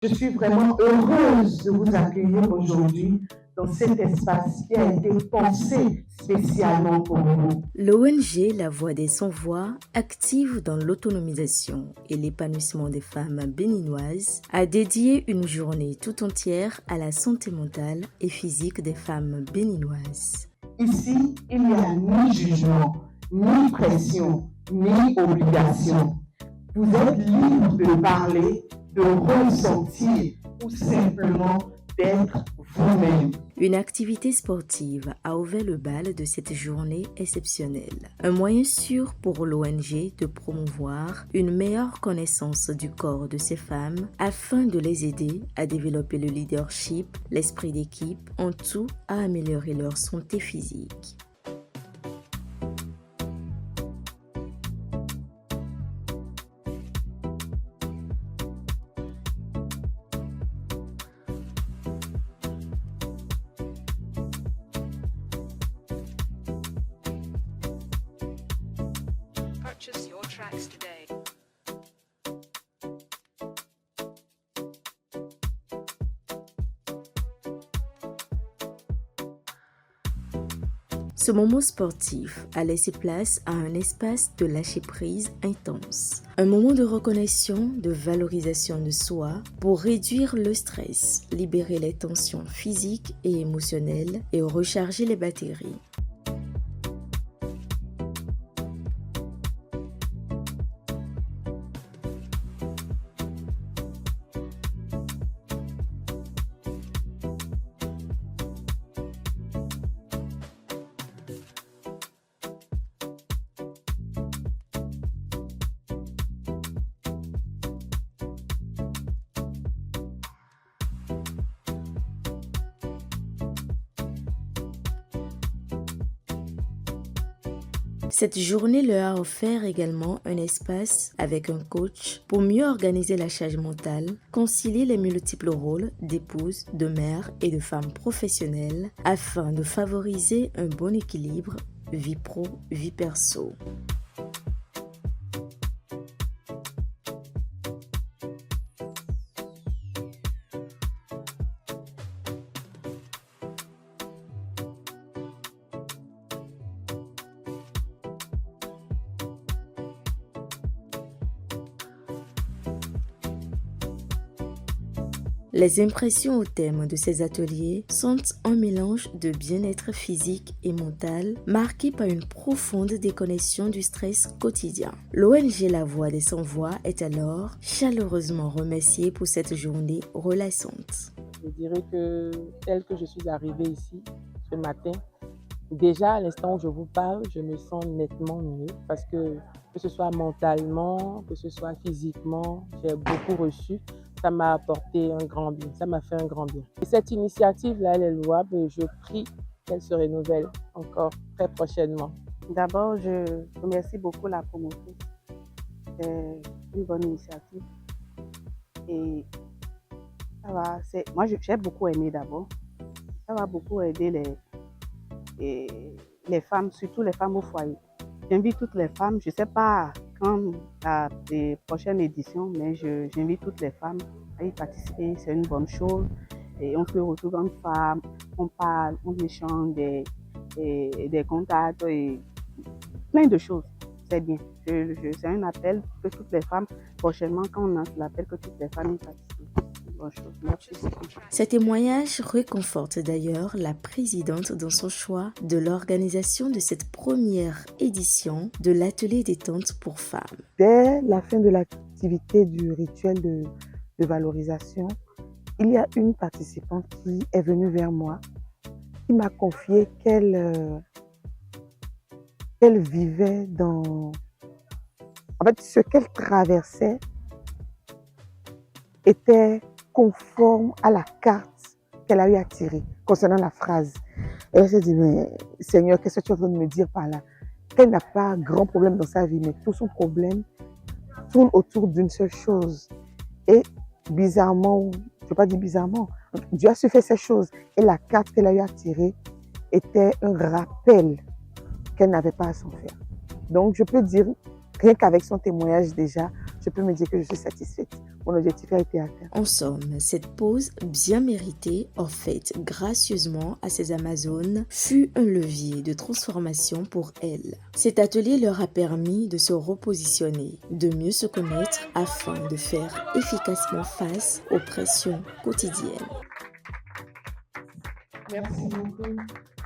Je suis vraiment heureuse de vous accueillir aujourd'hui dans cet espace qui a été pensé spécialement pour vous. L'ONG La Voix des Sans-Voix, active dans l'autonomisation et l'épanouissement des femmes béninoises, a dédié une journée tout entière à la santé mentale et physique des femmes béninoises. Ici, il n'y a ni jugement, ni pression, ni obligation. Vous êtes libre de parler, de ressentir ou simplement d'être vous-même. Une activité sportive a ouvert le bal de cette journée exceptionnelle. Un moyen sûr pour l'ONG de promouvoir une meilleure connaissance du corps de ces femmes afin de les aider à développer le leadership, l'esprit d'équipe, en tout à améliorer leur santé physique. Purchase your tracks today. Ce moment sportif a laissé place à un espace de lâcher-prise intense. Un moment de reconnaissance, de valorisation de soi pour réduire le stress, libérer les tensions physiques et émotionnelles et recharger les batteries. Cette journée leur a offert également un espace avec un coach pour mieux organiser la charge mentale, concilier les multiples rôles d'épouse, de mère et de femme professionnelle afin de favoriser un bon équilibre vie pro, vie perso. Les impressions au thème de ces ateliers sont un mélange de bien-être physique et mental marqué par une profonde déconnexion du stress quotidien. L'ONG La Voix des Sans-Voix est alors chaleureusement remerciée pour cette journée relaxante. Je dirais que tel que je suis arrivée ici ce matin, déjà à l'instant où je vous parle, je me sens nettement mieux parce que ce soit mentalement, que ce soit physiquement, j'ai beaucoup reçu. Ça m'a apporté un grand bien, ça m'a fait un grand bien. Et cette initiative-là, elle est louable et je prie qu'elle se renouvelle encore très prochainement. D'abord, je remercie beaucoup la promotrice. C'est une bonne initiative. Et ça va, moi, j'ai beaucoup aimé d'abord. Ça va beaucoup aider les femmes, surtout les femmes au foyer. J'invite toutes les femmes, je ne sais pas quand les prochaines éditions, mais j'invite toutes les femmes à y participer, c'est une bonne chose. Et on se retrouve en femmes, on parle, on échange des contacts et plein de choses. C'est bien. C'est un appel que toutes les femmes, prochainement, quand on lance l'appel, que toutes les femmes y participent. Bonne chose. Merci. Ces témoignages réconfortent d'ailleurs la présidente dans son choix de l'organisation de cette première édition de l'atelier détente pour femmes. Dès la fin de l'activité du rituel de valorisation, il y a une participante qui est venue vers moi, qui m'a confié qu'elle vivait dans... En fait, ce qu'elle traversait était conforme à la carte qu'elle a eu à tirer concernant la phrase. Et elle s'est dit, mais Seigneur, qu'est-ce que tu es en train de me dire par là? Qu'elle n'a pas grand problème dans sa vie, mais tout son problème tourne autour d'une seule chose. Et bizarrement, je ne veux pas dire bizarrement, Dieu a su faire ces choses. Et la carte qu'elle a eu à tirer était un rappel qu'elle n'avait pas à s'en faire. Donc, je peux dire, rien qu'avec son témoignage déjà, je peux me dire que je suis satisfaite. mon objectif a été atteint. En somme, cette pause bien méritée, offerte gracieusement à ces Amazones, fut un levier de transformation pour elles. Cet atelier leur a permis de se repositionner, de mieux se connaître afin de faire efficacement face aux pressions quotidiennes. Merci beaucoup.